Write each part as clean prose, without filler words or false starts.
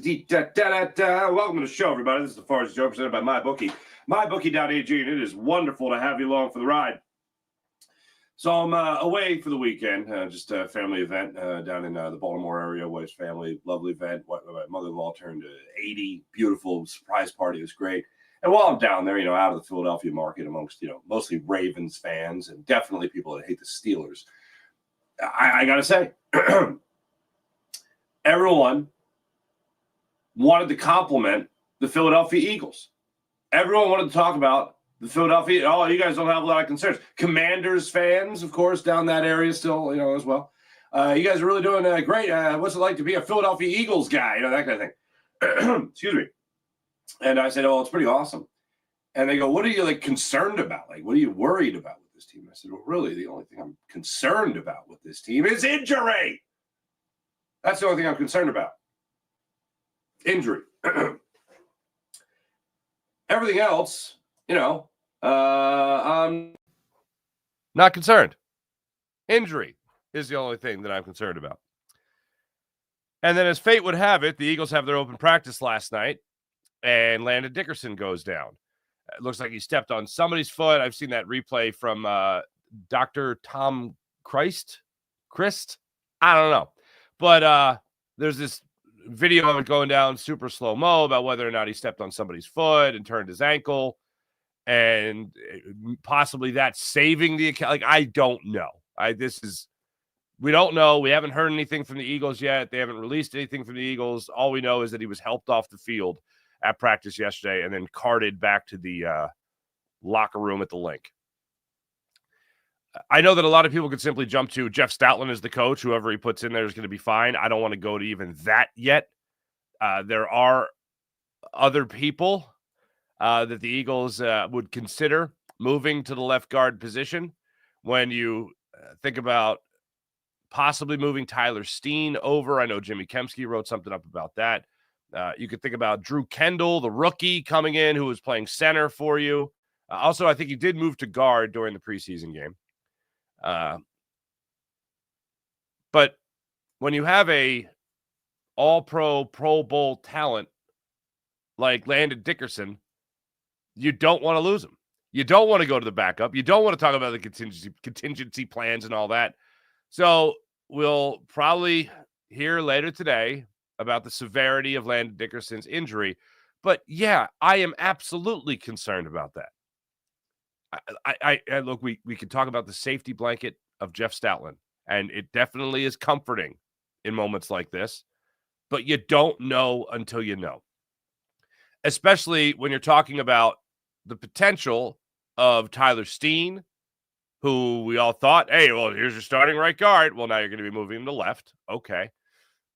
Welcome to the show, everybody. This is the Farce Joe presented by MyBookie. MyBookie.ag, and it is wonderful to have you along for the ride. So I'm away for the weekend, just a family event down in the Baltimore area. Wife's family, lovely event. My mother-in-law turned 80, beautiful surprise party. It was great. And while I'm down there, out of the Philadelphia market amongst, mostly Ravens fans and definitely people that hate the Steelers, I got to say, everyone wanted to compliment the Philadelphia Eagles. Everyone wanted to talk about the Philadelphia. Oh, you guys don't have a lot of concerns. Commanders fans, of course, down that area still, as well. You guys are really doing great. What's it like to be a Philadelphia Eagles guy? That kind of thing. Excuse me. And I said, oh, it's pretty awesome. And they go, what are you concerned about? What are you worried about with this team? I said, well, really, the only thing I'm concerned about with this team is injury. That's the only thing I'm concerned about. Injury. Everything else, I'm not concerned. Injury is the only thing that I'm concerned about. And then as fate would have it, the Eagles have their open practice last night, and Landon Dickerson goes down. It looks like he stepped on somebody's foot. I've seen that replay from Dr. Tom Christ. I don't know. But there's this video of it going down super slow-mo about whether or not he stepped on somebody's foot and turned his ankle, and possibly that saving the account. I don't know. We don't know. We haven't heard anything from the Eagles yet. They haven't released anything from the Eagles. All we know is that he was helped off the field at practice yesterday and then carted back to the locker room at the link. I know that a lot of people could simply jump to Jeff Stoutland as the coach. Whoever he puts in there is going to be fine. I don't want to go to even that yet. There are other people that the Eagles would consider moving to the left guard position. When you think about possibly moving Tyler Steen over, I know Jimmy Kempski wrote something up about that. You could think about Drew Kendall, the rookie coming in who was playing center for you. Also, I think he did move to guard during the preseason game. But when you have a all-pro, Pro Bowl talent like Landon Dickerson, you don't want to lose him. You don't want to go to the backup. You don't want to talk about the contingency plans and all that. So we'll probably hear later today about the severity of Landon Dickerson's injury. But yeah, I am absolutely concerned about that. I look, we could talk about the safety blanket of Jeff Stoutland, and it definitely is comforting in moments like this, but you don't know until you know, especially when you're talking about the potential of Tyler Steen, who we all thought, hey, well, here's your starting right guard. Well, now you're going to be moving him to left. Okay.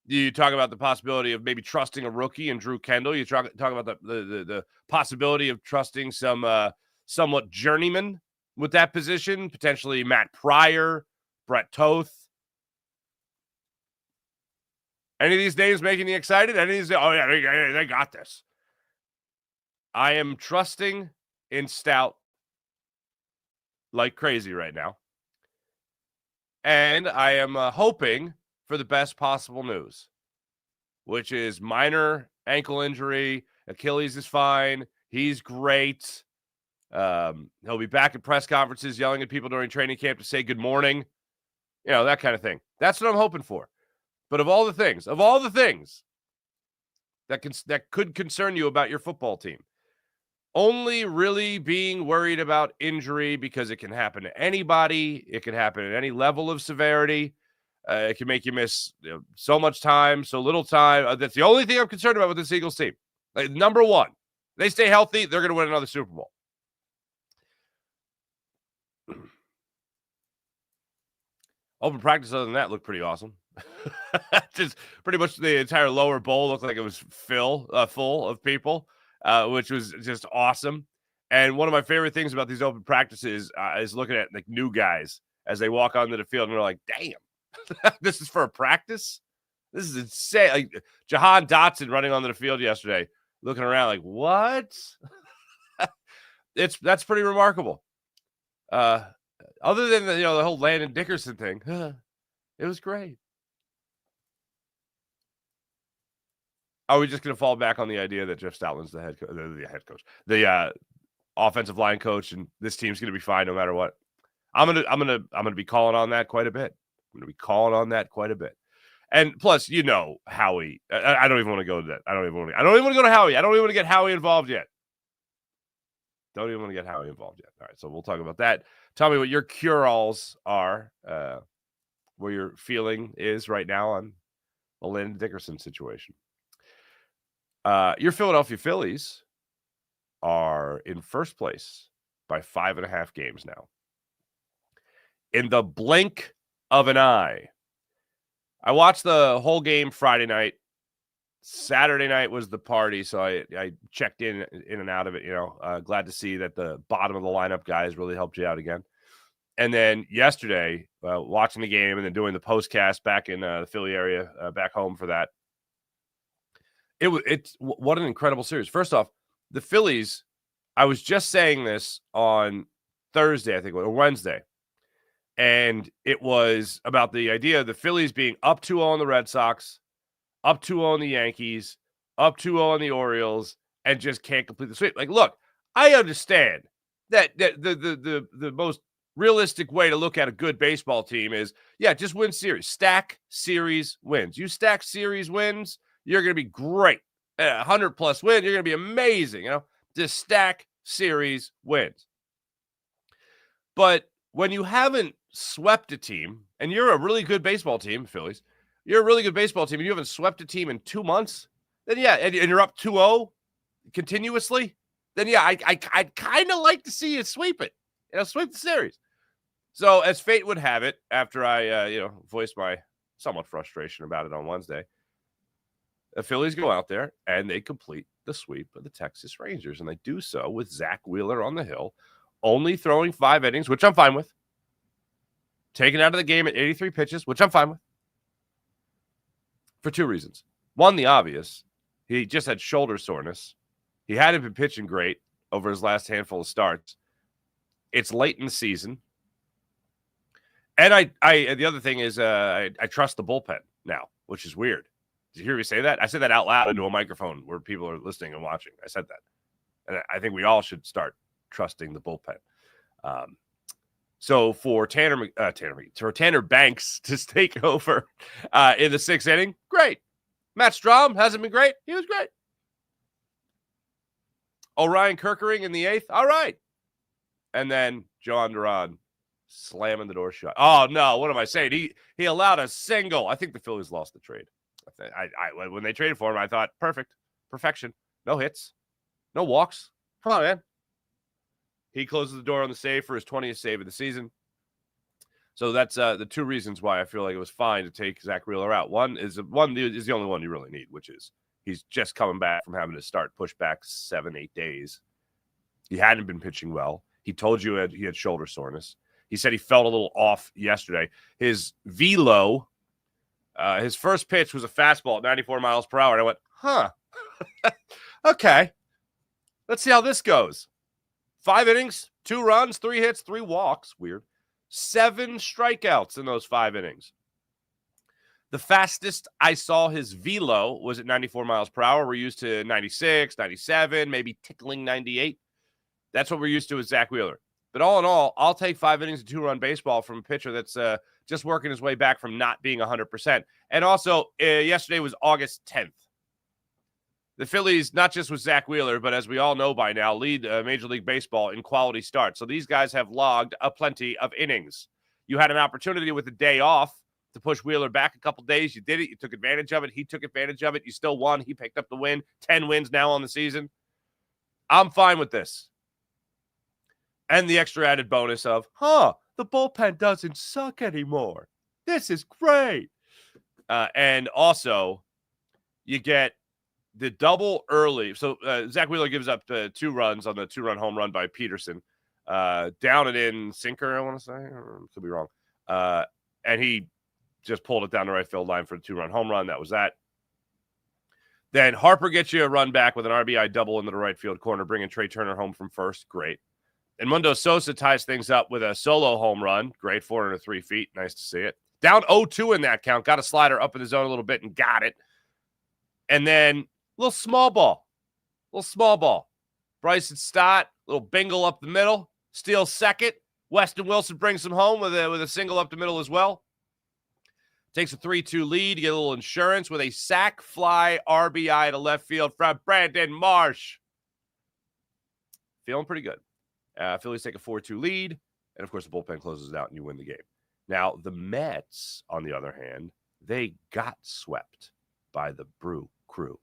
You talk about the possibility of maybe trusting a rookie in Drew Kendall. You talk about the possibility of trusting some somewhat journeyman with that position, potentially Matt Pryor, Brett Toth. Any of these names making you excited? Any of these? Oh, yeah, they got this. I am trusting in Stout like crazy right now. And I am hoping for the best possible news, which is minor ankle injury. Achilles is fine. He's great. He'll be back at press conferences yelling at people during training camp to say good morning, that kind of thing. That's what I'm hoping for. But of all the things that could concern you about your football team, only really being worried about injury, because it can happen to anybody. It can happen at any level of severity. It can make you miss so much time, so little time. That's the only thing I'm concerned about with this Eagles team. Number one, they stay healthy, they're going to win another Super Bowl. Open practice, other than that, looked pretty awesome. Just pretty much the entire lower bowl looked like it was full of people, which was just awesome. And one of my favorite things about these open practices is looking at new guys as they walk onto the field, and they're like, damn, this is for a practice? This is insane. Jahan Dotson running onto the field yesterday, looking around like, what? That's pretty remarkable. Other than the whole Landon Dickerson thing, it was great. Are we just going to fall back on the idea that Jeff Stoutland's the head coach, the offensive line coach, and this team's going to be fine no matter what? I'm gonna be calling on that quite a bit. And plus, Howie. I don't even want to go to that. I don't even want to go to Howie. I don't even want to get Howie involved yet. All right, so we'll talk about that. Tell me what your cure-alls are, where your feeling is right now on the Landon Dickerson situation. Your Philadelphia Phillies are in first place by 5.5 games now. In the blink of an eye. I watched the whole game Friday night. Saturday night was the party, so I checked in and out of it. Glad to see that the bottom of the lineup guys really helped you out again. And then yesterday, watching the game and then doing the postcast back in the Philly area, back home for that. It's what an incredible series. First off, the Phillies. I was just saying this on Thursday, I think, or Wednesday. And it was about the idea of the Phillies being up 2-0 on the Red Sox, up 2-0 on the Yankees, up 2-0 on the Orioles, and just can't complete the sweep. Like, look, I understand that the most realistic way to look at a good baseball team is, just win series. Stack series wins. You stack series wins, you're going to be great. 100-plus wins, you're going to be amazing. Just stack series wins. But when you haven't swept a team, and you're a really good baseball team, Phillies, you're a really good baseball team, and you haven't swept a team in 2 months, then and you're up 2-0 continuously, then I'd kind of like to see you sweep it, sweep the series. So as fate would have it, after I voiced my somewhat frustration about it on Wednesday, the Phillies go out there and they complete the sweep of the Texas Rangers, and they do so with Zach Wheeler on the hill, only throwing 5 innings, which I'm fine with. Taken out of the game at 83 pitches, which I'm fine with. For 2 reasons. One, the obvious. He just had shoulder soreness. He hadn't been pitching great over his last handful of starts. It's late in the season. And the other thing is I trust the bullpen now, which is weird. Did you hear me say that? I said that out loud into a microphone where people are listening and watching. I said that. And I think we all should start trusting the bullpen. So for Tanner Banks to take over in the 6th inning, great. Matt Strahm hasn't been great. He was great. Orion Kerkering in the 8th, all right. And then John Duran slamming the door shut. Oh, no, what am I saying? He allowed a single. I think the Phillies lost the trade. When they traded for him, I thought, perfection. No hits, no walks. Come on, man. He closes the door on the save for his 20th save of the season. So that's the 2 reasons why I feel like it was fine to take Zach Wheeler out. One is the only one you really need, which is he's just coming back from having to start push back 7-8 days. He hadn't been pitching well. He told you he had shoulder soreness. He said he felt a little off yesterday. His velo, his first pitch was a fastball at 94 miles per hour. And I went, okay. Let's see how this goes. 5 innings, 2 runs, 3 hits, 3 walks. Weird. 7 strikeouts in those 5 innings. The fastest I saw his velo was at 94 miles per hour. We're used to 96, 97, maybe tickling 98. That's what we're used to with Zach Wheeler. But all in all, I'll take 5 innings of 2-run baseball from a pitcher that's just working his way back from not being 100%. And also, yesterday was August 10th. The Phillies, not just with Zach Wheeler, but as we all know by now, lead Major League Baseball in quality starts. So these guys have logged a plenty of innings. You had an opportunity with a day off to push Wheeler back a couple days. You did it. You took advantage of it. He took advantage of it. You still won. He picked up the win. 10 wins now on the season. I'm fine with this. And the extra added bonus of, the bullpen doesn't suck anymore. This is great. And also, you get the double early. So Zach Wheeler gives up 2 runs on the 2-run home run by Peterson. Down and in sinker, I want to say. Or could be wrong. And he just pulled it down the right field line for the 2-run home run. That was that. Then Harper gets you a run back with an RBI double into the right field corner, bringing Trey Turner home from first. Great. And Mundo Sosa ties things up with a solo home run. Great, 403 feet. Nice to see it. Down 0-2 in that count. Got a slider up in the zone a little bit and got it. And then little small ball. Little small ball. Bryson Stott, little bingle up the middle, steals second. Weston Wilson brings him home with a single up the middle as well. Takes a 3-2 lead. You get a little insurance with a sac fly RBI to left field from Brandon Marsh. Feeling pretty good. Phillies take a 4-2 lead. And, of course, the bullpen closes it out and you win the game. Now, the Mets, on the other hand, they got swept by the Brew Crew.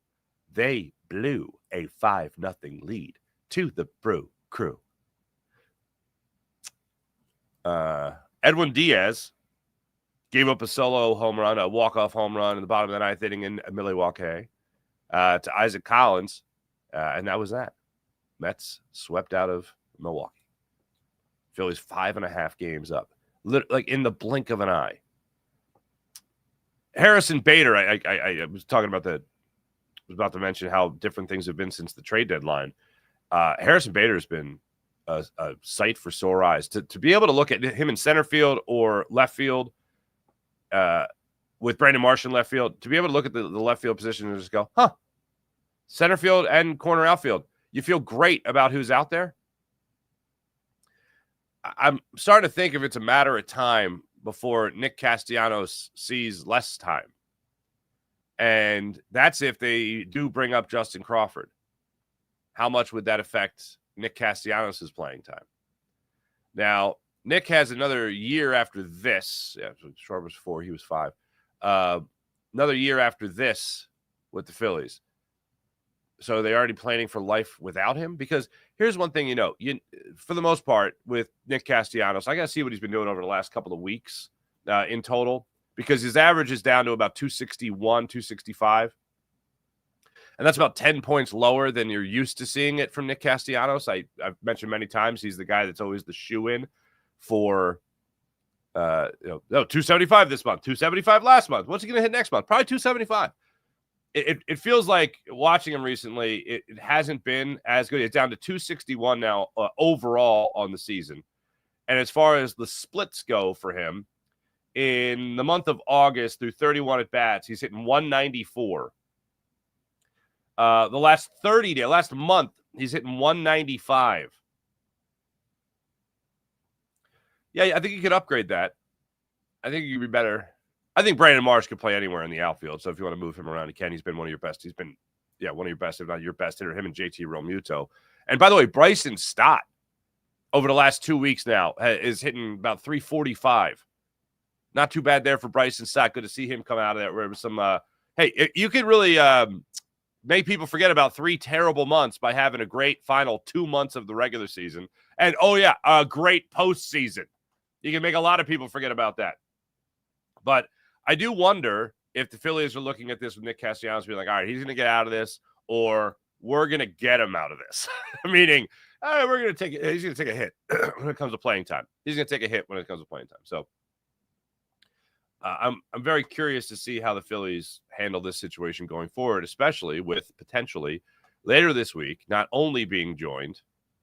They blew a 5-0 lead to the Brew Crew. Edwin Diaz gave up a solo home run, a walk-off home run in the bottom of the ninth inning in Milwaukee to Isaac Collins, and that was that. Mets swept out of Milwaukee. Phillies 5.5 games up, like in the blink of an eye. Harrison Bader, I was talking about that. Was about to mention how different things have been since the trade deadline. Harrison Bader has been a sight for sore eyes. To be able to look at him in center field or left field with Brandon Marsh in left field, to be able to look at the left field position and just go, center field and corner outfield. You feel great about who's out there. I'm starting to think if it's a matter of time before Nick Castellanos sees less time. And that's if they do bring up Justin Crawford. How much would that affect Nick Castellanos' playing time? Now, Nick has another year after this. Yeah, Schwarber was 4, he was 5. Another year after this with the Phillies. So are they already planning for life without him? Because here's one thing for the most part with Nick Castellanos, I got to see what he's been doing over the last couple of weeks in total, because his average is down to about 261, 265. And that's about 10 points lower than you're used to seeing it from Nick Castellanos. I've mentioned many times he's the guy that's always the shoe-in for 275 this month, 275 last month. What's he going to hit next month? Probably 275. It feels like watching him recently, it hasn't been as good. It's down to 261 now overall on the season. And as far as the splits go for him, in the month of August through 31 at-bats, he's hitting 194. The last month, he's hitting 195. Yeah, I think you could upgrade that. I think you could be better. I think Brandon Marsh could play anywhere in the outfield. So if you want to move him around, he can. He's been one of your best. He's been, one of your best, if not your best hitter, him and JT Realmuto. And by the way, Bryson Stott, over the last 2 weeks now, is hitting about 345. Not too bad there for Bryson Stott. Good to see him come out of there. Where it was some, you could really make people forget about 3 terrible months by having a great final 2 months of the regular season. And, a great postseason. You can make a lot of people forget about that. But I do wonder if the Phillies are looking at this with Nick Castellanos being like, all right, he's going to get out of this, or we're going to get him out of this. Meaning, all right, he's going to take a hit when it comes to playing time. He's going to take a hit when it comes to playing time. So I'm very curious to see how the Phillies handle this situation going forward, especially with potentially later this week, not only being joined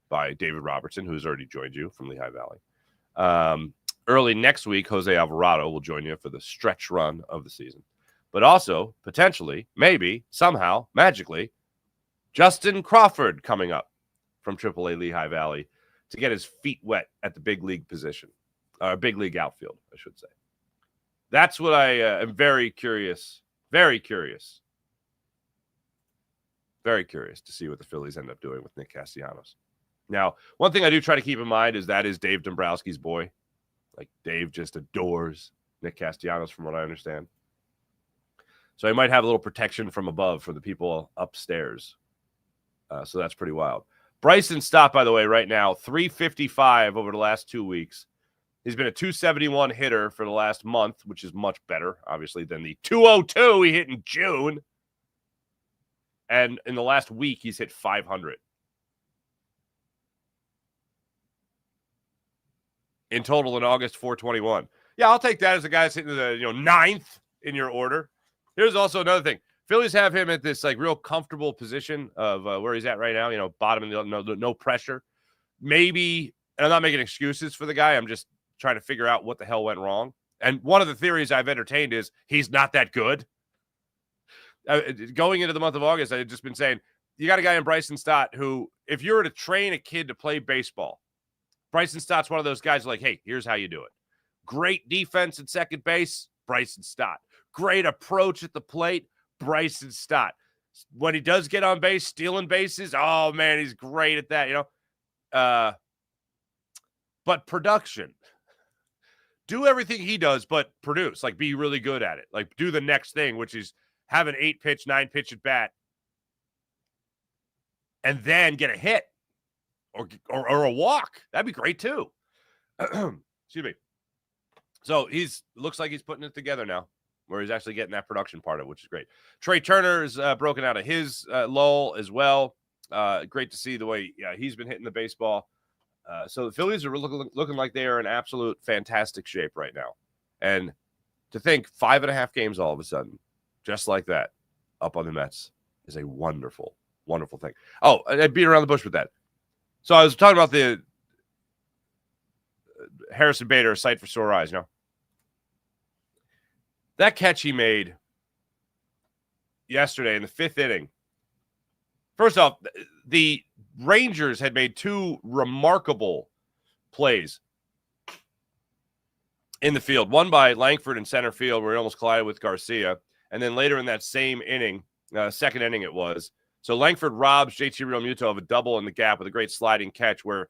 by David Robertson, who's already joined you from Lehigh Valley. Early next week, Jose Alvarado will join you for the stretch run of the season. But also, potentially, maybe, somehow, magically, Justin Crawford coming up from AAA Lehigh Valley to get his feet wet at the big league position. Big league outfield, I should say. That's what I am very curious to see what the Phillies end up doing with Nick Castellanos. Now, one thing I do try to keep in mind is that is Dave Dombrowski's boy. Like, Dave just adores Nick Castellanos, from what I understand. So he might have a little protection from above for the people upstairs. So that's pretty wild. Bryson Stott, by the way, right now, 355 over the last 2 weeks. He's been a 271 hitter for the last month, which is much better, obviously, than the 202 he hit in June. And in the last week, he's hit 500. In total in August, 421. Yeah, I'll take that as a guy that's hitting the ninth in your order. Here's also another thing. Phillies have him at this real comfortable position of where he's at right now, bottom of the no pressure. Maybe, and I'm not making excuses for the guy. I'm just trying to figure out what the hell went wrong. And one of the theories I've entertained is he's not that good. Going into the month of August, I had just been saying, you got a guy in Bryson Stott who, if you were to train a kid to play baseball, Bryson Stott's one of those guys like, hey, here's how you do it. Great defense at second base, Bryson Stott. Great approach at the plate, Bryson Stott. When he does get on base, stealing bases, oh, man, he's great at that, you know. But production. Do everything he does, but produce. Like, be really good at it. Like, do the next thing, which is have an 8-pitch, 9-pitch at bat, and then get a hit or a walk. That'd be great, too. Excuse me. So looks like he's putting it together now, where he's actually getting that production part of it, which is great. Trey Turner is broken out of his lull as well. Great to see the way he's been hitting the baseball. So the Phillies are looking like they are in absolute fantastic shape right now. And to think 5.5 games all of a sudden, just like that, up on the Mets is a wonderful, wonderful thing. Oh, I beat around the bush with that. So I was talking about the Harrison Bader, a sight for sore eyes, you know. That catch he made yesterday in the 5th inning. First off, the Rangers had made 2 remarkable plays in the field. One by Langford in center field where he almost collided with Garcia. And then later in that same inning, second inning it was. So Langford robs JT Realmuto of a double in the gap with a great sliding catch where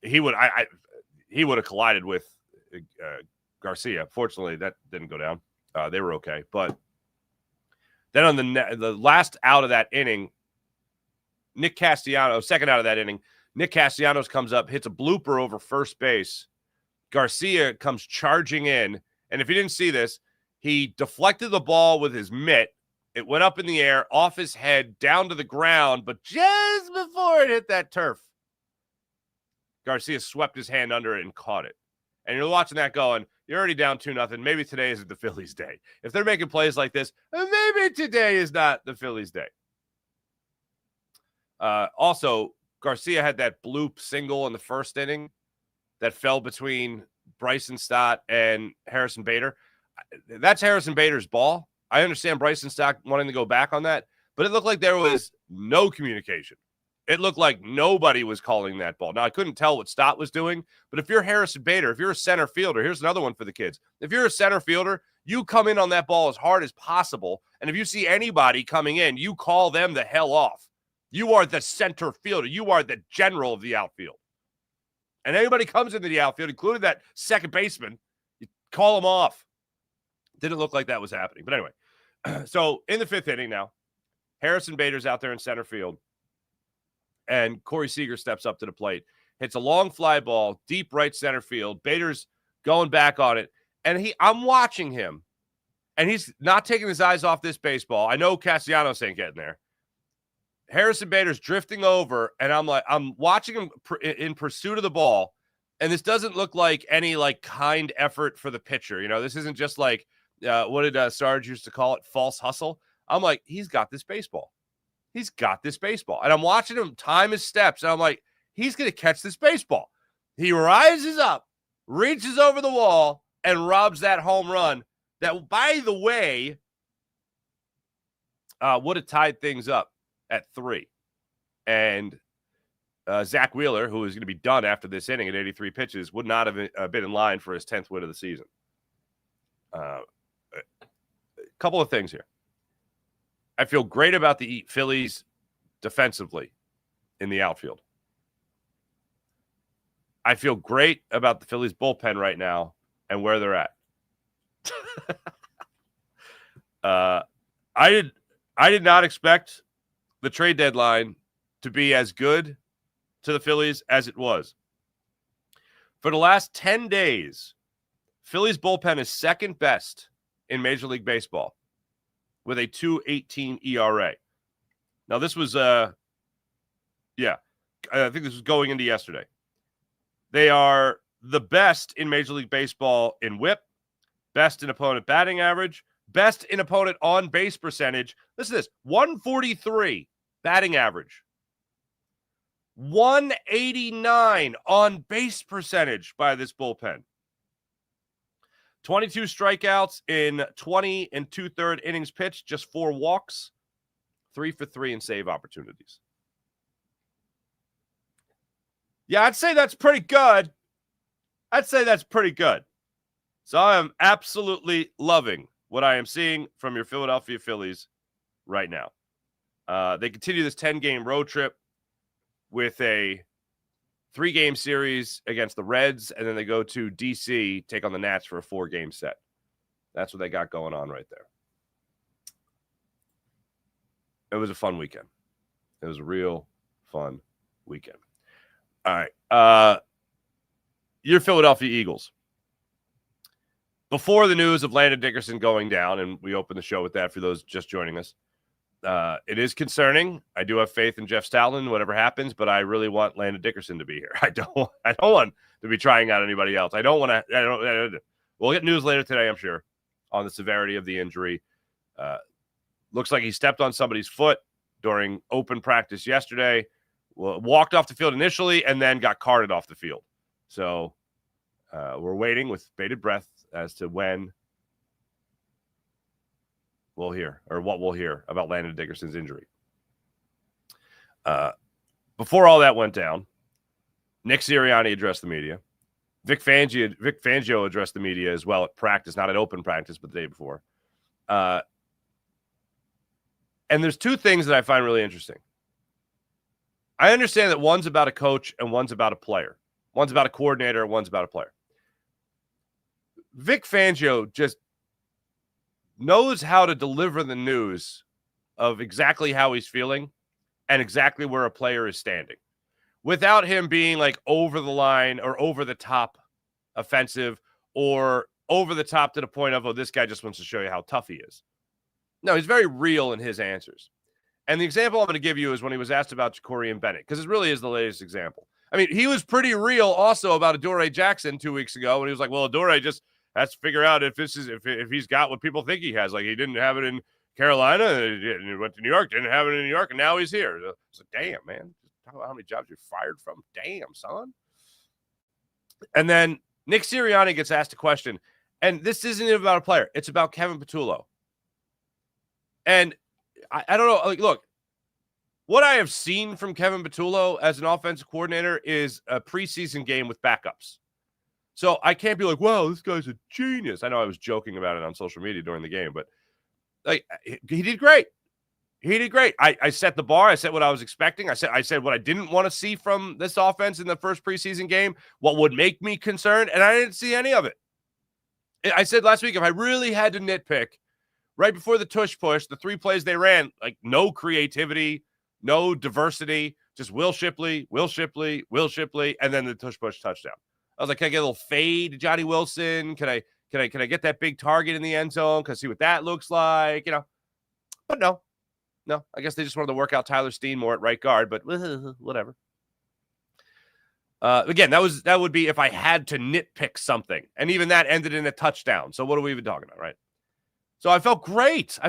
he would have collided with Garcia. Fortunately, that didn't go down. They were okay. But then on the last out of that inning, Nick Castellanos, second out of that inning, Nick Castellanos comes up, hits a blooper over first base. Garcia comes charging in. And if you didn't see this, he deflected the ball with his mitt. It went up in the air, off his head, down to the ground. But just before it hit that turf, Garcia swept his hand under it and caught it. And you're watching that going, you're already down 2-0. Maybe today isn't the Phillies' day. If they're making plays like this, maybe today is not the Phillies' day. Also, Garcia had that bloop single in the first inning that fell between Bryson Stott and Harrison Bader. That's Harrison Bader's ball. I understand Bryson Stott wanting to go back on that, but it looked like there was no communication. It looked like nobody was calling that ball. Now, I couldn't tell what Stott was doing, but if you're Harrison Bader, if you're a center fielder, here's another one for the kids. If you're a center fielder, you come in on that ball as hard as possible, and if you see anybody coming in, you call them the hell off. You are the center fielder. You are the general of the outfield. And anybody comes into the outfield, including that second baseman, you call them off. Didn't look like that was happening. But anyway, so in the 5th inning now, Harrison Bader's out there in center field. And Corey Seager steps up to the plate, hits a long fly ball, deep right center field. Bader's going back on it. And I'm watching him, and he's not taking his eyes off this baseball. I know Castellanos ain't getting there. Harrison Bader's drifting over, and I'm watching him in pursuit of the ball, and this doesn't look like any kind effort for the pitcher. You know, this isn't just like what did Sarge used to call it, false hustle. I'm like, he's got this baseball. He's got this baseball, and I'm watching him time his steps, and I'm like, he's gonna catch this baseball. He rises up, reaches over the wall, and robs that home run. That, by the way, would have tied things up at 3. And Zach Wheeler, who is going to be done after this inning at 83 pitches, would not have been in line for his 10th win of the season. A couple of things here. I feel great about the Phillies defensively in the outfield. I feel great about the Phillies bullpen right now and where they're at. I did not expect the trade deadline to be as good to the Phillies as it was. For the last 10 days, Phillies bullpen is second best in Major League Baseball with a 2.18 ERA. Now, this was, I think this was going into yesterday. They are the best in Major League Baseball in WHIP, best in opponent batting average, best in opponent on base percentage. Listen to this, 143 batting average. 189 on base percentage by this bullpen. 22 strikeouts in 20 and 2/3 innings pitched, just 4 walks, 3 for 3 in save opportunities. Yeah, I'd say that's pretty good. So I am absolutely loving what I am seeing from your Philadelphia Phillies right now. They continue this 10-game road trip with a 3-game series against the Reds, and then they go to D.C., take on the Nats for a 4-game set. That's what they got going on right there. It was a fun weekend. It was a real fun weekend. All right. Your Philadelphia Eagles. Before the news of Landon Dickerson going down, and we opened the show with that for those just joining us, it is concerning. I do have faith in Jeff Stoutland, whatever happens, but I really want Landon Dickerson to be here. I don't want to be trying out anybody else. We'll get news later today, I'm sure, on the severity of the injury. Looks like he stepped on somebody's foot during open practice yesterday, walked off the field initially, and then got carted off the field. So we're waiting with bated breath as to when we'll hear, or what we'll hear about Landon Dickerson's injury. Before all that went down, Nick Sirianni addressed the media. Vic Fangio addressed the media as well at practice, not at open practice, but the day before. And there's 2 things that I find really interesting. I understand that one's about a coach and one's about a player. One's about a coordinator and one's about a player. Vic Fangio just knows how to deliver the news of exactly how he's feeling and exactly where a player is standing without him being like over the line or over the top offensive or over the top to the point of, oh, this guy just wants to show you how tough he is. No, he's very real in his answers. And the example I'm going to give you is when he was asked about Jacory and Bennett, because it really is the latest example. I mean, he was pretty real also about Adoree Jackson 2 weeks ago when he was like, well, Adoree just has to figure out if he's got what people think he has. Like, he didn't have it in Carolina, and he went to New York, didn't have it in New York, and now he's here. It's like, damn, man. Talk about how many jobs you're fired from. Damn, son. And then Nick Sirianni gets asked a question, and this isn't even about a player. It's about Kevin Patullo. And I don't know. Like, look, what I have seen from Kevin Patullo as an offensive coordinator is a preseason game with backups. So I can't be like, wow, this guy's a genius. I know I was joking about it on social media during the game, but like, he did great. He did great. I set the bar. I said what I was expecting. I said what I didn't want to see from this offense in the first preseason game, what would make me concerned, and I didn't see any of it. I said last week, if I really had to nitpick, right before the tush push, the 3 plays they ran, like no creativity, no diversity, just Will Shipley, and then the tush push touchdown. I was like, can I get a little fade to Johnny Wilson? Can I get that big target in the end zone? Can I see what that looks like? You know, but no. I guess they just wanted to work out Tyler Steen more at right guard, but whatever. Again, that would be if I had to nitpick something, and even that ended in a touchdown. So what are we even talking about, right? So I felt great.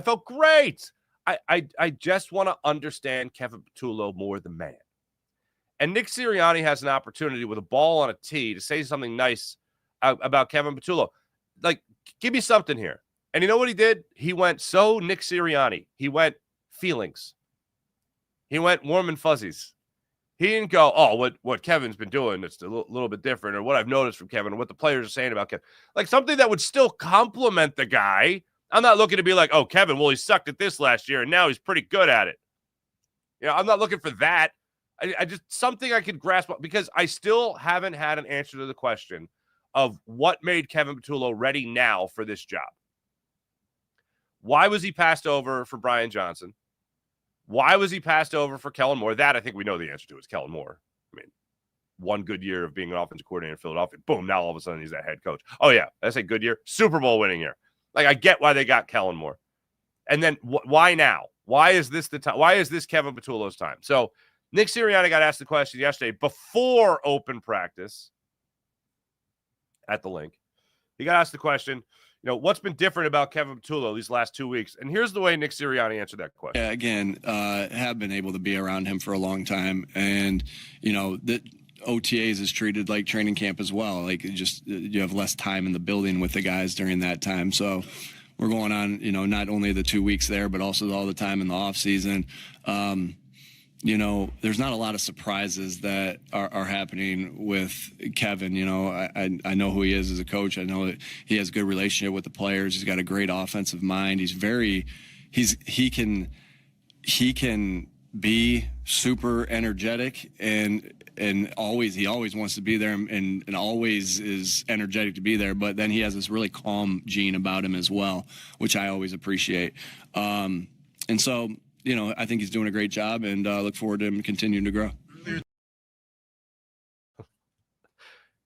I just want to understand Kevin Patullo more than man. And Nick Sirianni has an opportunity with a ball on a tee to say something nice about Kevin Patullo. Like, give me something here. And you know what he did? He went so Nick Sirianni. He went feelings. He went warm and fuzzies. He didn't go, oh, what Kevin's been doing, it's a little bit different, or what I've noticed from Kevin, or what the players are saying about Kevin. Like, something that would still compliment the guy. I'm not looking to be like, oh, Kevin, well, he sucked at this last year, and now he's pretty good at it. You know, I'm not looking for that. I just, something I could grasp, because I still haven't had an answer to the question of what made Kevin Patullo ready now for this job. Why was he passed over for Brian Johnson? Why was he passed over for Kellen Moore? That I think we know the answer to is Kellen Moore. I mean, one good year of being an offensive coordinator in Philadelphia. Boom, now all of a sudden he's that head coach. Oh, yeah, that's a good year. Super Bowl winning year. Like, I get why they got Kellen Moore. And then why now? Why is this the time? Why is this Kevin Patullo's time? So Nick Sirianni got asked the question yesterday before open practice at the link. He got asked the question, you know, what's been different about Kevin Patullo these last 2 weeks? And here's the way Nick Sirianni answered that question. Yeah, again, have been able to be around him for a long time. And, you know, that OTAs is treated like training camp as well. Like you have less time in the building with the guys during that time. So we're going on, not only the 2 weeks there, but also all the time in the off season. There's not a lot of surprises that are happening with Kevin. I know who he is as a coach. I know that he has a good relationship with the players. He's got a great offensive mind. He can be super energetic and he always wants to be there and always is energetic to be there. But then he has this really calm gene about him as well, which I always appreciate. And so, I think he's doing a great job and look forward to him continuing to grow.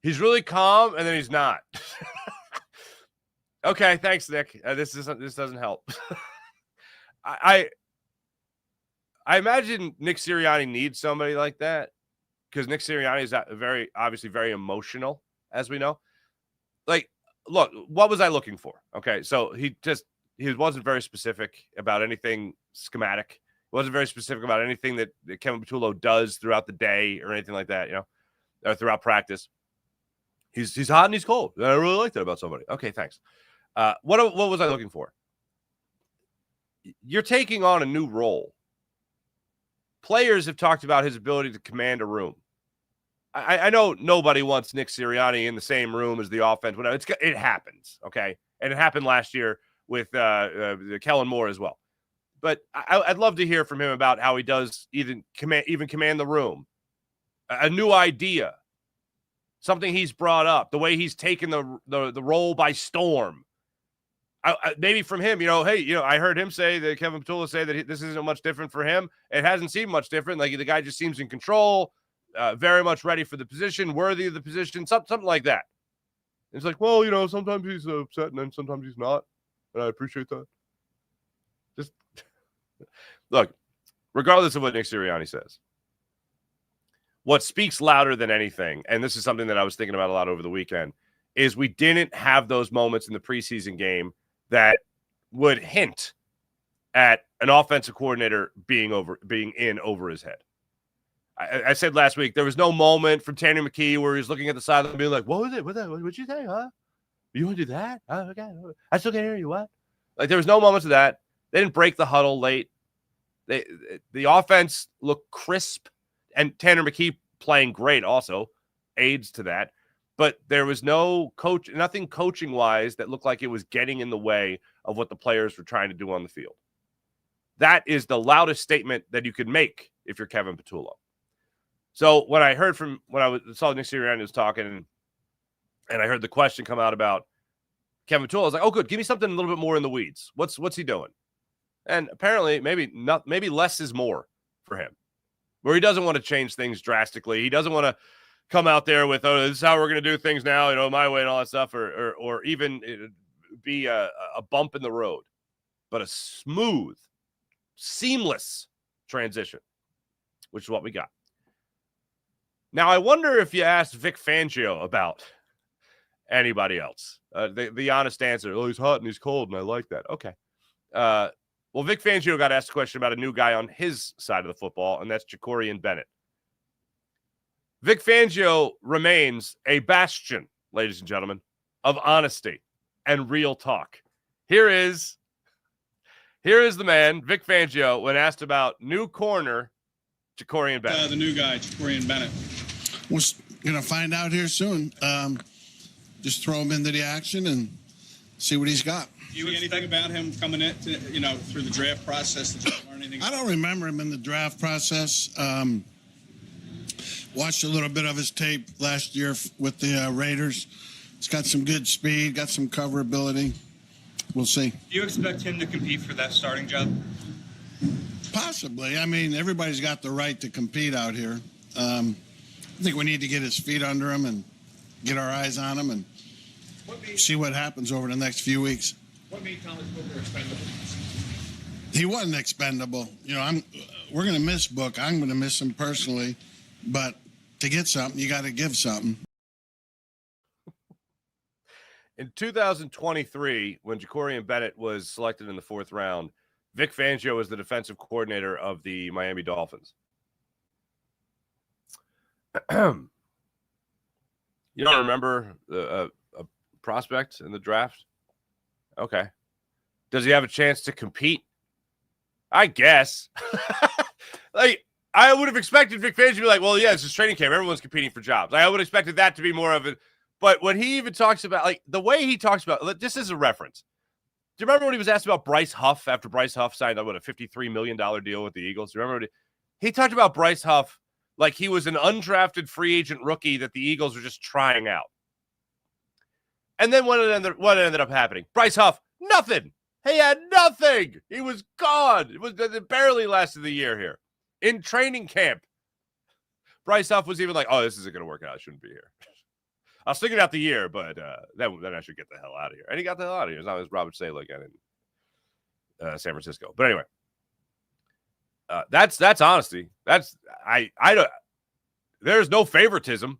He's really calm and then he's not. Okay. Thanks, Nick. This doesn't help. I imagine Nick Sirianni needs somebody like that because Nick Sirianni is obviously very emotional, as we know. Like, look, what was I looking for? Okay, so he wasn't very specific about anything schematic. He wasn't very specific about anything that Kevin Patullo does throughout the day or anything like that, or throughout practice. He's hot and he's cold. I really like that about somebody. Okay, thanks. What was I looking for? You're taking on a new role. Players have talked about his ability to command a room. I know nobody wants Nick Sirianni in the same room as the offense. Whatever. It happens, okay? And it happened last year with Kellen Moore as well. But I'd love to hear from him about how he does even command the room. A new idea. Something he's brought up. The way he's taken the role by storm. Maybe from him, hey, I heard him say that Kevin Patullo say that this isn't much different for him. It hasn't seemed much different. Like the guy just seems in control, very much ready for the position, worthy of the position, something like that. It's like, well, sometimes he's upset and then sometimes he's not. And I appreciate that. Just look, regardless of what Nick Sirianni says, what speaks louder than anything, and this is something that I was thinking about a lot over the weekend, is we didn't have those moments in the preseason game that would hint at an offensive coordinator being in over his head. I said last week, there was no moment from Tanner McKee where he was looking at the sideline and being like, what was it? What'd you say, huh? You want to do that? Oh, okay. I still can't hear you. What? Like, there was no moments of that. They didn't break the huddle late. The offense looked crisp, and Tanner McKee playing great also aids to that. But there was nothing coaching-wise that looked like it was getting in the way of what the players were trying to do on the field. That is the loudest statement that you could make if you're Kevin Patullo. So when I saw Nick Sirianni was talking, and I heard the question come out about Kevin Patullo, I was like, oh, good, give me something a little bit more in the weeds. What's he doing? And apparently, maybe less is more for him, where he doesn't want to change things drastically. He doesn't want to come out there with, oh, this is how we're going to do things now, my way and all that stuff, or even be a bump in the road, but a smooth, seamless transition, which is what we got. Now, I wonder if you asked Vic Fangio about anybody else. The honest answer, oh, he's hot and he's cold, and I like that. Okay. Well, Vic Fangio got asked a question about a new guy on his side of the football, and that's Jacorian Bennett. Vic Fangio remains a bastion, ladies and gentlemen, of honesty and real talk. Here is the man, Vic Fangio, when asked about new corner Jacorian Bennett. The new guy, Jacorian Bennett. We're going to find out here soon. Just throw him into the action and see what he's got. Do you see anything about him coming in, through the draft process? Did you learn anything? I don't remember him in the draft process. Watched a little bit of his tape last year with the Raiders. He's got some good speed, got some coverability. We'll see. Do you expect him to compete for that starting job? Possibly. I mean, everybody's got the right to compete out here. I think we need to get his feet under him and get our eyes on him and see what happens over the next few weeks. What made Thomas Booker expendable? He wasn't expendable. We're going to miss Book. I'm going to miss him personally. But to get something, you got to give something. In 2023, when Jacorian Bennett was selected in the 4th round, Vic Fangio was the defensive coordinator of the Miami Dolphins. You don't remember a prospect in the draft? Okay. Does he have a chance to compete? I guess. Like, I would have expected Vic Fangio to be like, well, yeah, it's just training camp. Everyone's competing for jobs. I would have expected that to be more of it. But when he even talks about, like, the way he talks about, this is a reference. Do you remember when he was asked about Bryce Huff after Bryce Huff signed a $53 million deal with the Eagles? Do you remember he talked about Bryce Huff like he was an undrafted free agent rookie that the Eagles were just trying out. And then what ended up happening? Bryce Huff, nothing. He had nothing. He was gone. It barely lasted the year here. In training camp, Bryce Huff was even like, oh, this isn't going to work out. I shouldn't be here. I'll stick it out the year, but then I should get the hell out of here. And he got the hell out of here. It's not as Robert Saleh again in San Francisco. But anyway, that's honesty. That's I don't. There's no favoritism.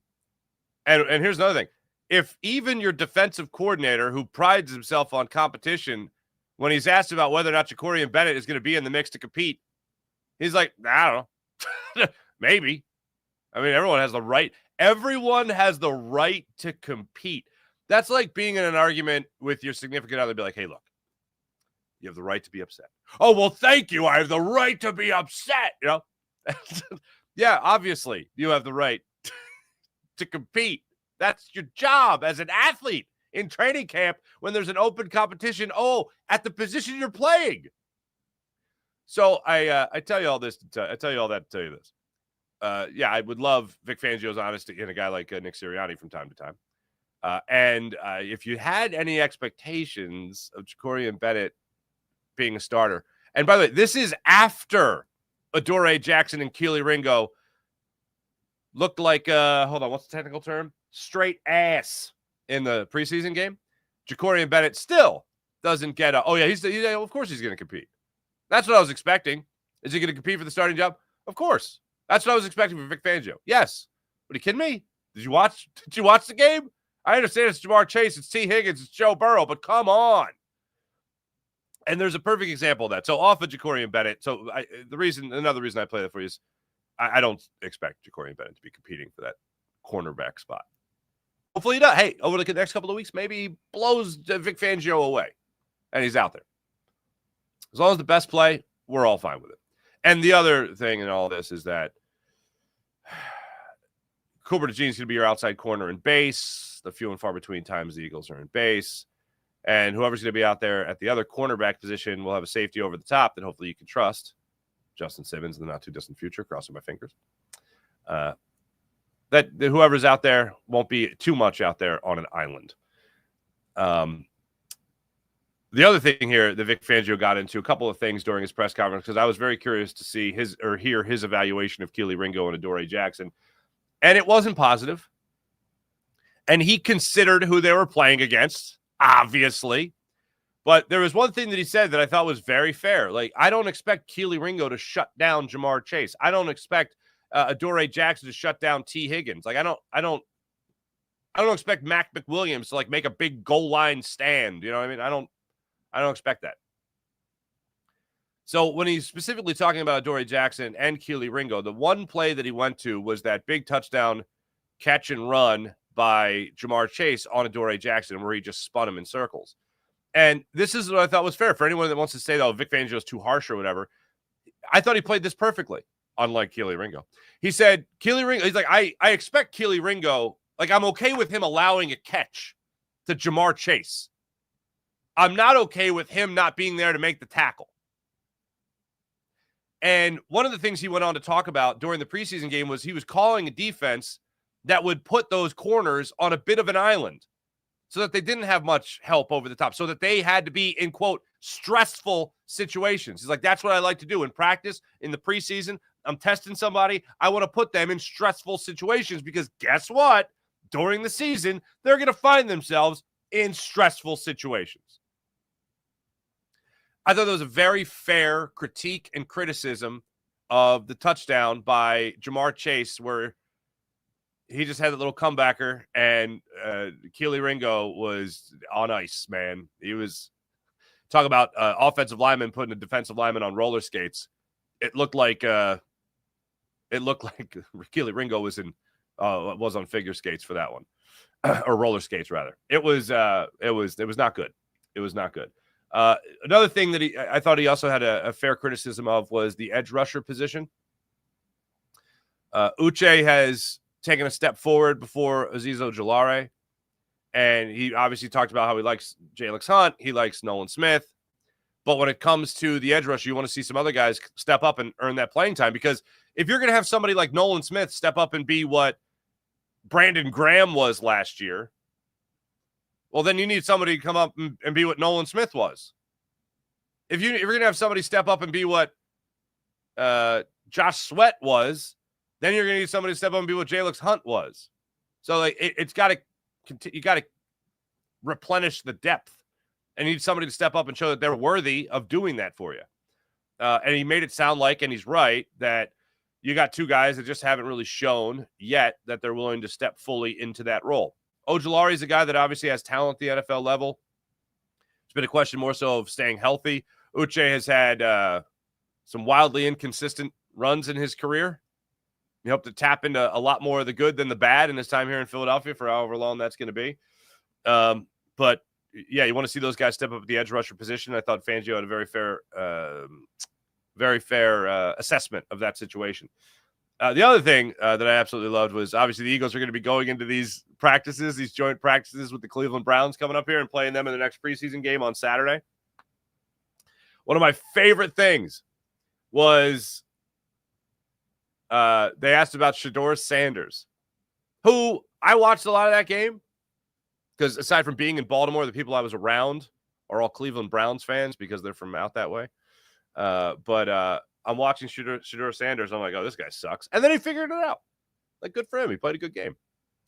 And here's another thing. If even your defensive coordinator, who prides himself on competition, when he's asked about whether or not Ja'Cory Bennett is going to be in the mix to compete, he's like, I don't know. Maybe. I mean, everyone has the right. Everyone has the right to compete. That's like being in an argument with your significant other. Be like, hey, look, you have the right to be upset. Oh, well, thank you. I have the right to be upset. You know? Yeah, obviously, you have the right to compete. That's your job as an athlete in training camp when there's an open competition. Oh, at the position you're playing. So I tell you all this. I tell you all that to tell you this. Yeah, I would love Vic Fangio's honesty in a guy like Nick Sirianni from time to time. And if you had any expectations of Ja'Cory Bennett being a starter, and by the way, this is after Adoree Jackson and Keely Ringo looked like, hold on, what's the technical term? Straight ass in the preseason game. Ja'Cory Bennett still doesn't get a, oh yeah, of course he's going to compete. That's what I was expecting. Is he going to compete for the starting job? Of course. That's what I was expecting from Vic Fangio. Yes. Are you kidding me? Did you watch the game? I understand it's Jamar Chase, it's T. Higgins, it's Joe Burrow, but come on. And there's a perfect example of that. So off of Ja'Cory Bennett. So another reason I play that for you is I don't expect Ja'Cory Bennett to be competing for that cornerback spot. Hopefully he does. Hey, over the next couple of weeks, maybe he blows Vic Fangio away and he's out there. As long as the best play, we're all fine with it. And the other thing in all this is that Cooper DeJean's going to be your outside corner in base. The few and far between times the Eagles are in base. And whoever's going to be out there at the other cornerback position will have a safety over the top that hopefully you can trust. Justin Simmons in the not-too-distant future, crossing my fingers. That whoever's out there won't be too much out there on an island. The other thing here that Vic Fangio got into a couple of things during his press conference, because I was very curious to see hear his evaluation of Keely Ringo and Adoree Jackson. And it wasn't positive. And he considered who they were playing against, obviously. But there was one thing that he said that I thought was very fair. Like, I don't expect Keely Ringo to shut down Jamar Chase. I don't expect Adoree Jackson to shut down T. Higgins. Like, I don't expect Mac McWilliams to like make a big goal line stand. You know what I mean? I don't expect that. So when he's specifically talking about Adoree Jackson and Keely Ringo, the one play that he went to was that big touchdown catch and run by Jamar Chase on Adoree Jackson where he just spun him in circles. And this is what I thought was fair for anyone that wants to say, oh, Vic Fangio is too harsh or whatever. I thought he played this perfectly, unlike Keely Ringo. He said, Keely Ringo, he's like, I expect Keely Ringo, like I'm okay with him allowing a catch to Jamar Chase. I'm not okay with him not being there to make the tackle. And one of the things he went on to talk about during the preseason game was he was calling a defense that would put those corners on a bit of an island so that they didn't have much help over the top, so that they had to be in, quote, stressful situations. He's like, that's what I like to do in practice, in the preseason. I'm testing somebody. I want to put them in stressful situations because guess what? During the season, they're going to find themselves in stressful situations. I thought that was a very fair critique and criticism of the touchdown by Jamar Chase, where he just had a little comebacker, and Keely Ringo was on ice, man. He was talking about offensive lineman putting a defensive lineman on roller skates. It looked like Keely Ringo was in Oh, it was on figure skates for that one, or roller skates rather. It was not good. It was not good. Another thing that I thought he also had a fair criticism of was the edge rusher position. Uche has taken a step forward before Azeez Ojulari, and he obviously talked about how he likes Jalix Hunt, he likes Nolan Smith. But when it comes to the edge rusher, you want to see some other guys step up and earn that playing time, because if you're going to have somebody like Nolan Smith step up and be what Brandon Graham was last year, well, then you need somebody to come up and be what Nolan Smith was. If you're going to have somebody step up and be what Josh Sweat was, then you're going to need somebody to step up and be what Jalix Hunt was. So like you got to replenish the depth, and you need somebody to step up and show that they're worthy of doing that for you. And he made it sound like, and he's right, that you got two guys that just haven't really shown yet that they're willing to step fully into that role. Ojulari is a guy that obviously has talent at the NFL level. It's been a question more so of staying healthy. Uche has had some wildly inconsistent runs in his career. You hope to tap into a lot more of the good than the bad in his time here in Philadelphia for however long that's going to be. But yeah, you want to see those guys step up at the edge rusher position. I thought Fangio had a very fair assessment of that situation. The other thing that I absolutely loved was obviously the Eagles are going to be going into these practices, these joint practices with the Cleveland Browns coming up here and playing them in the next preseason game on Saturday. One of my favorite things was they asked about Shedeur Sanders, who I watched a lot of that game because aside from being in Baltimore, the people I was around are all Cleveland Browns fans because they're from out that way. But I'm watching Shedeur Sanders. I'm like, oh, this guy sucks. And then he figured it out. Like, good for him. He played a good game.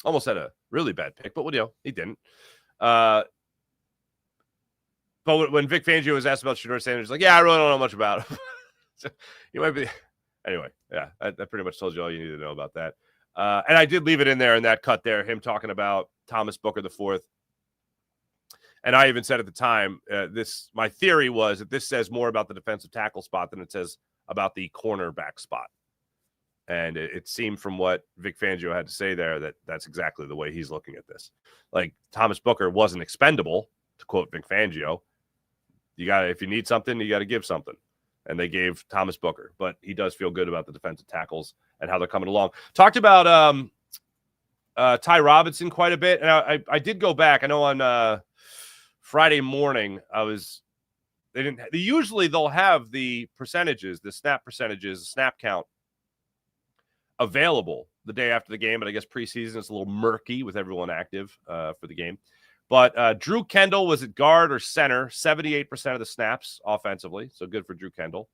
Almost had a really bad pick, but he didn't. But when Vic Fangio was asked about Shedeur Sanders, he's like, yeah, I really don't know much about him. So you might be. Anyway, yeah, I pretty much told you all you need to know about that. And I did leave it in there in that cut there, him talking about Thomas Booker IV. And I even said at the time, my theory was that this says more about the defensive tackle spot than it says about the cornerback spot. And it seemed from what Vic Fangio had to say there that that's exactly the way he's looking at this. Like, Thomas Booker wasn't expendable, to quote Vic Fangio. If you need something, you got to give something. And they gave Thomas Booker, but he does feel good about the defensive tackles and how they're coming along. Talked about Ty Robinson quite a bit. And I did go back. I know on Friday morning, they'll have the percentages, the snap percentages, the snap count available the day after the game, but I guess preseason is a little murky with everyone active for the game. But Drew Kendall was at guard or center, 78% of the snaps offensively, so good for Drew Kendall.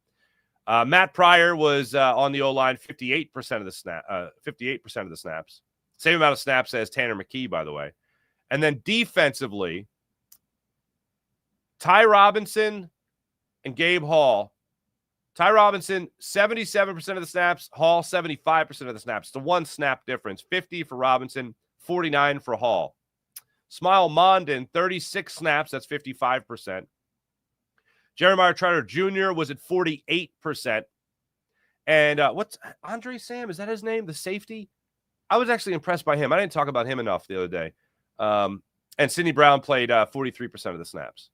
Matt Pryor was on the O-line, 58% of the snaps. Same amount of snaps as Tanner McKee, by the way. And then defensively, Ty Robinson and Gabe Hall. Ty Robinson, 77% of the snaps. Hall, 75% of the snaps. It's a one snap difference. 50 for Robinson, 49 for Hall. Smile Mondin, 36 snaps. That's 55%. Jeremiah Trotter Jr. was at 48%. And what's Andre Sam? Is that his name? The safety? I was actually impressed by him. I didn't talk about him enough the other day. And Sidney Brown played 43% of the snaps.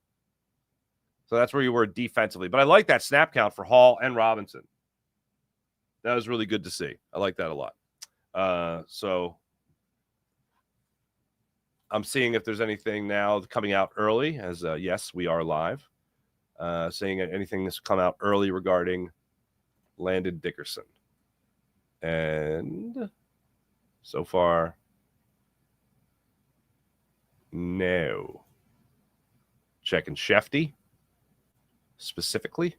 So that's where you were defensively. But I like that snap count for Hall and Robinson. That was really good to see. I like that a lot. So I'm seeing if there's anything now coming out early, as yes, we are live. Seeing anything that's come out early regarding Landon Dickerson. And so far, no. Checking Shefty specifically.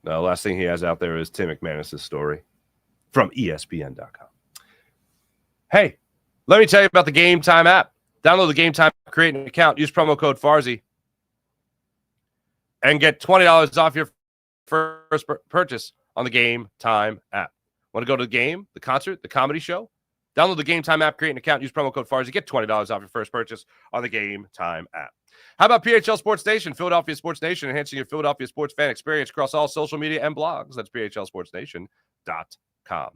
The last thing he has out there is Tim McManus' story from ESPN.com. Hey, let me tell you about the Game Time app. Download the Game Time, create an account, use promo code Farzy, and get $20 off your first purchase on the Game Time app. Want to go to the game, the concert, the comedy show? Download the Game Time app, create an account, use promo code FARZI, get $20 off your first purchase on the Game Time app. How about PHL Sports Nation, Philadelphia Sports Nation, enhancing your Philadelphia sports fan experience across all social media and blogs. That's phlsportsnation.com.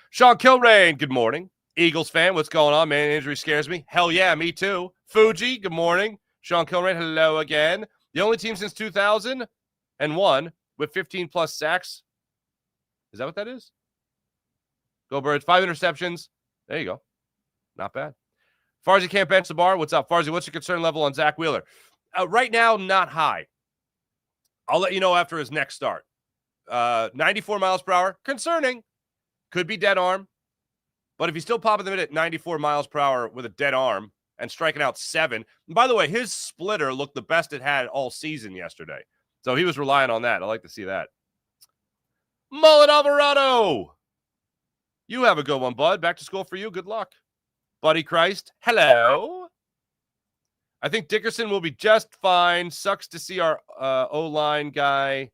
Sean Kilrain, good morning. Eagles fan, what's going on, man? Injury scares me. Hell yeah, me too. Fuji, good morning. Sean Kilrain, hello again. The only team since 2001 with 15-plus sacks. Is that what that is? Go Birds. 5 interceptions. There you go. Not bad. Farzi can't bench the bar. What's up, Farzi? What's your concern level on Zach Wheeler? Right now, not high. I'll let you know after his next start. 94 miles per hour. Concerning. Could be dead arm. But if he's still popping the mid at 94 miles per hour with a dead arm and striking out 7. And by the way, his splitter looked the best it had all season yesterday. So he was relying on that. I like to see that. Mullet Alvarado. You have a good one, bud. Back to school for you. Good luck. Buddy Christ, hello. I think Dickerson will be just fine. Sucks to see our O-line guy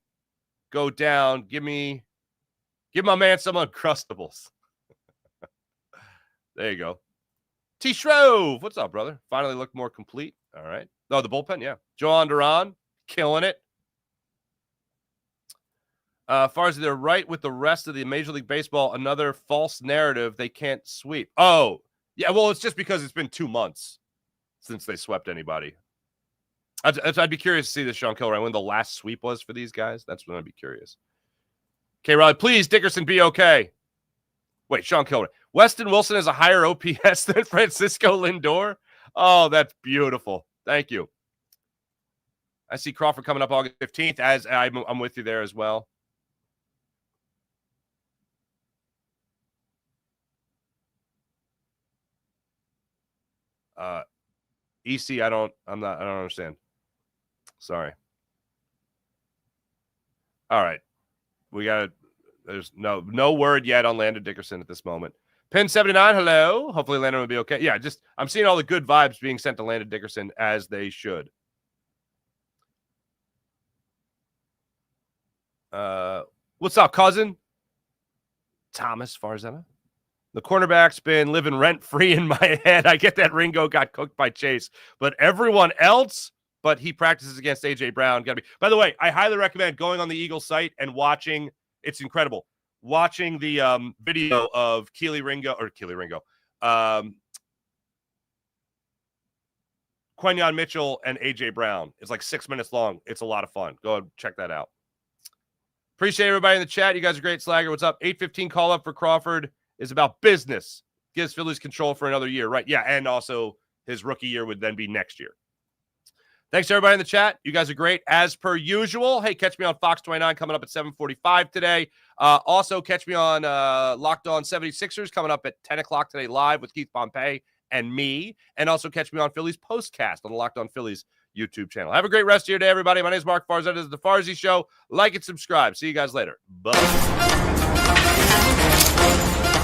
go down. Give my man some Uncrustables. There you go. T. Shrove, what's up, brother? Finally looked more complete. All right. Oh, the bullpen, yeah. Joan Duran, killing it. Far as they're right with the rest of the Major League Baseball, another false narrative they can't sweep. Oh, yeah, well, it's just because it's been 2 months since they swept anybody. I'd be curious to see this, Sean Kilrain, when the last sweep was for these guys. That's when I'd be curious. Okay, Riley, please, Dickerson, be okay. Wait, Sean Kilrain. Weston Wilson has a higher OPS than Francisco Lindor? Oh, that's beautiful. Thank you. I see Crawford coming up August 15th, as I'm with you there as well. EC, I don't understand. Sorry. All right. There's no word yet on Landon Dickerson at this moment. Pin 79, hello. Hopefully Landon will be okay. Yeah, I'm seeing all the good vibes being sent to Landon Dickerson as they should. What's up, cousin? Thomas Farzetta. The cornerback's been living rent-free in my head. I get that Ringo got cooked by Chase, but everyone else, but he practices against A.J. Brown. By the way, I highly recommend going on the Eagles site and watching. It's incredible. Watching the video of Keely Ringo. Quenyon Mitchell and A.J. Brown. It's like 6 minutes long. It's a lot of fun. Go and check that out. Appreciate everybody in the chat. You guys are great. Slagger, what's up? 8:15 call up for Crawford is about business. Gives Phillies control for another year, right? Yeah, and also his rookie year would then be next year. Thanks to everybody in the chat. You guys are great as per usual. Hey, catch me on Fox 29 coming up at 7:45 today. Also, catch me on Locked On 76ers coming up at 10 o'clock today live with Keith Pompey and me. And also catch me on Phillies Postcast on the Locked On Phillies YouTube channel. Have a great rest of your day, everybody. My name is Mark Farzetta. This is The Farzy Show. Like and subscribe. See you guys later. Bye.